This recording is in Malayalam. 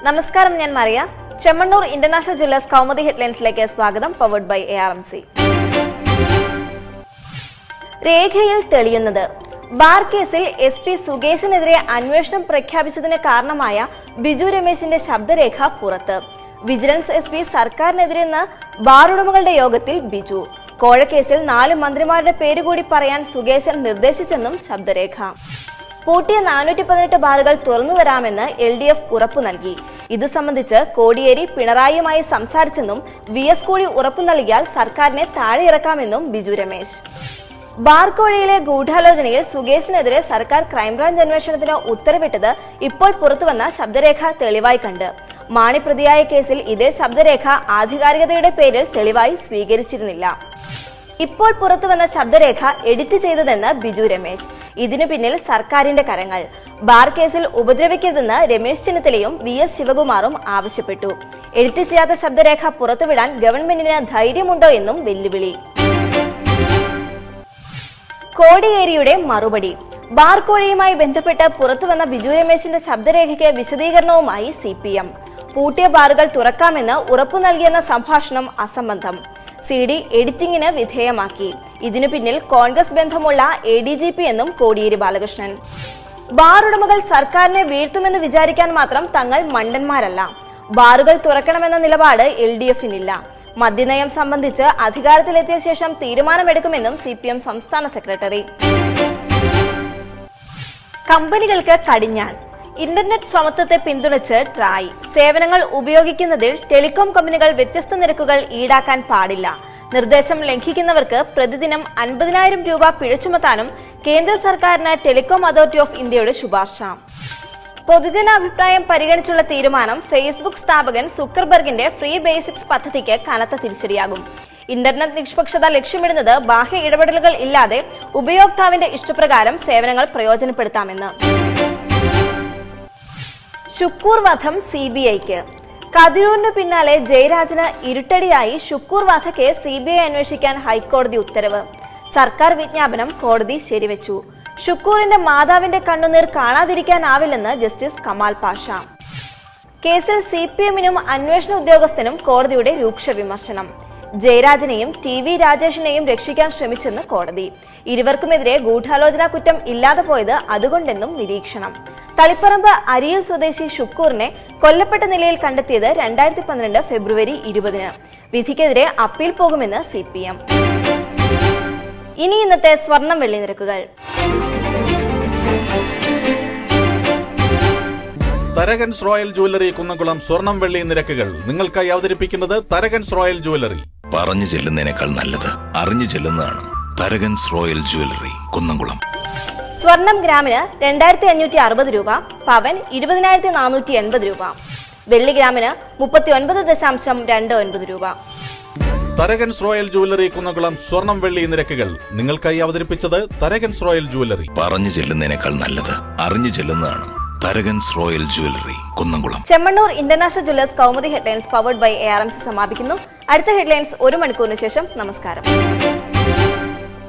നമസ്കാരം, ഞാൻ മറിയ. ചെമ്മണ്ണൂർ ഇന്റർനാഷണൽ ജ്വല്ലേഴ്സ് കൗമുദി ഹെഡ്ലൈൻസിലേക്ക് സ്വാഗതം. Powered by ARMC. രേഖയിൽ തെളിയുന്നത്. ബാർ കേസിൽ SP സുകേശിനെതിരെ അന്വേഷണം പ്രഖ്യാപിച്ചതിന് കാരണമായ ബിജു രമേശിന്റെ ശബ്ദരേഖ പുറത്ത്. വിജിലൻസ് SP സർക്കാരിനെതിരെന്ന് ബാർ ഉടമകളുടെ യോഗത്തിൽ ബിജു. കോഴക്കേസിൽ 4 മന്ത്രിമാരുടെ പേരുകൂടി പറയാൻ സുകേശൻ നിർദ്ദേശിച്ചെന്നും ശബ്ദരേഖ. പൂട്ടിയ 418 ബാറുകൾ തുറന്നു തരാമെന്ന് LDF ഉറപ്പു നൽകി. ഇതു സംബന്ധിച്ച് കോടിയേരി പിണറായിയുമായി സംസാരിച്ചെന്നും VS കൂടി ഉറപ്പു നൽകിയാൽ സർക്കാരിനെ താഴെ ഇറക്കാമെന്നും ബിജു രമേശ്. ബാർ കോഴയിലെ ഗൂഢാലോചനയിൽ സുകേശിനെതിരെ സർക്കാർ ക്രൈംബ്രാഞ്ച് അന്വേഷണത്തിന് ഉത്തരവിട്ടത് ഇപ്പോൾ പുറത്തുവന്ന ശബ്ദരേഖ തെളിവായി കണ്ട്. മാണിപ്രതിയായ കേസിൽ ഇതേ ശബ്ദരേഖ ആധികാരികതയുടെ പേരിൽ തെളിവായി സ്വീകരിച്ചിരുന്നില്ല. ഇപ്പോൾ പുറത്തുവന്ന ശബ്ദരേഖ എഡിറ്റ് ചെയ്തതെന്ന് ബിജു രമേശ്. ഇതിനു പിന്നിൽ സർക്കാരിന്റെ കരങ്ങൾ. ബാർ കേസിൽ ഉപദ്രവിക്കരുതെന്ന് രമേശ് ചെന്നിത്തലയും VS ശിവകുമാറും ആവശ്യപ്പെട്ടു. എഡിറ്റ് ചെയ്യാത്ത ശബ്ദരേഖ പുറത്തുവിടാൻ ഗവൺമെന്റിന് ധൈര്യമുണ്ടോ എന്നും വെല്ലുവിളി. കോടിയേരിയുടെ മറുപടി. ബാർ കോഴയുമായി ബന്ധപ്പെട്ട് പുറത്തുവന്ന ബിജു രമേശിന്റെ ശബ്ദരേഖയ്ക്ക് വിശദീകരണവുമായി CPM. പൂട്ടിയ ബാറുകൾ തുറക്കാമെന്ന് ഉറപ്പു നൽകിയെന്ന സംഭാഷണം അസംബന്ധം. CD എഡിറ്റിംഗിന് വിധേയമാക്കി. ഇതിനു പിന്നിൽ കോൺഗ്രസ് ബന്ധമുള്ള ADGP എന്നും കോടിയേരി ബാലകൃഷ്ണൻ. ബാർ ഉടമകൾ സർക്കാരിനെ വീഴ്ത്തുമെന്ന് വിചാരിക്കാൻ മാത്രം തങ്ങൾ മണ്ടന്മാരല്ല. ബാറുകൾ തുറക്കണമെന്ന നിലപാട് LDFനില്ല. മദ്യനയം സംബന്ധിച്ച് അധികാരത്തിലെത്തിയ ശേഷം തീരുമാനമെടുക്കുമെന്നും CPM സംസ്ഥാന സെക്രട്ടറി. കമ്പനികൾക്ക് കടിഞ്ഞാൺ. ഇന്റർനെറ്റ് സമത്വത്തെ പിന്തുണച്ച് ട്രായ്. സേവനങ്ങൾ ഉപയോഗിക്കുന്നതിൽ ടെലികോം കമ്പനികൾ വ്യത്യസ്ത നിരക്കുകൾ ഈടാക്കാൻ പാടില്ല. നിർദ്ദേശം ലംഘിക്കുന്നവർക്ക് പ്രതിദിനം 50,000 രൂപ പിഴ ചുമത്താനും കേന്ദ്ര സർക്കാരിന് ടെലികോം അതോറിറ്റി ഓഫ് ഇന്ത്യയുടെ ശുപാർശ. പൊതുജനാഭിപ്രായം പരിഗണിച്ചുള്ള തീരുമാനം ഫേസ്ബുക്ക് സ്ഥാപകൻ സുക്കർബർഗിന്റെ ഫ്രീ ബേസിക്സ് പദ്ധതിക്ക് കനത്ത തിരിച്ചടിയാകും. ഇന്റർനെറ്റ് നിഷ്പക്ഷത ലക്ഷ്യമിടുന്നത് ബാഹ്യ ഇടപെടലുകൾ ഇല്ലാതെ ഉപയോക്താവിന്റെ ഇഷ്ടപ്രകാരം സേവനങ്ങൾ പ്രയോജനപ്പെടുത്താമെന്ന്. ഷുക്കൂർ വധം CBIക്ക്. കതിരൂരിന് പിന്നാലെ ജയരാജന് ഇരുട്ടടിയായി ഷുക്കൂർ വധക്കേസ് CBI അന്വേഷിക്കാൻ ഹൈക്കോടതി ഉത്തരവ്. സർക്കാർ വിജ്ഞാപനം കോടതി ശരിവെച്ചു. ഷുക്കൂറിന്റെ മാതാവിന്റെ കണ്ണുനീർ കാണാതിരിക്കാനാവില്ലെന്ന് ജസ്റ്റിസ് കമാൽ പാഷ. കേസിൽ CPMനും അന്വേഷണ ഉദ്യോഗസ്ഥനും കോടതിയുടെ രൂക്ഷ വിമർശനം. ജയരാജനെയും TV രാജേഷിനെയും രക്ഷിക്കാൻ ശ്രമിച്ചെന്ന് കോടതി. ഇരുവർക്കുമെതിരെ ഗൂഢാലോചന കുറ്റം ഇല്ലാതെ പോയത് അതുകൊണ്ടെന്നും നിരീക്ഷണം. തളിപ്പറമ്പ് അരിയിൽ സ്വദേശി ഷുക്കൂറിനെ കൊല്ലപ്പെട്ട നിലയിൽ കണ്ടെത്തിയത് 2012 ഫെബ്രുവരി 20. വിധിക്കെതിരെ അപ്പീൽ പോകുമെന്ന് CPM. ഇനി ഇന്നത്തെ സ്വർണം വെള്ളി നിരക്കുകൾ. തരകൻസ് റോയൽ ജ്വല്ലറി കുന്നംകുളം സ്വർണം വെള്ളി നിരക്കുകൾ നിങ്ങൾക്കായി അവതരിപ്പിക്കുന്നത് തരകൻസ് റോയൽ ജ്വല്ലറി. പറഞ്ഞു ചെല്ലുന്നതിനേക്കാൾ നല്ലത് അറിഞ്ഞു ചെല്ലുന്നതാണ്. Tharakans royal jewellery Kunnamkulam. സ്വർണം ഗ്രാമിന് 2560 രൂപ, പവൻ 20,480 രൂപ, വെള്ളി ഗ്രാമിന് 39.29 രൂപ. തരകൻസ് റോയൽ ജ്വല്ലറി കുന്നംകുളം സ്വർണം വെള്ളി നിരക്കുകൾ നിങ്ങൾക്കായി അവതരിപ്പിച്ചത് തരകൻസ് റോയൽ ജ്വല്ലറി. പറഞ്ഞു ചെല്ലുന്നതിനേക്കാൾ നല്ലത് അറിഞ്ഞു ചെല്ലുന്നതാണ്. Tharakans royal jewellery Kunnamkulam. Chemmanur international jewellers Kaumudi headlines powered by ARMC സമാപിക്കുന്നു. അടുത്ത ഹെഡ്ലൈൻസ് 1 മണിക്കൂറിന് ശേഷം. നമസ്കാരം.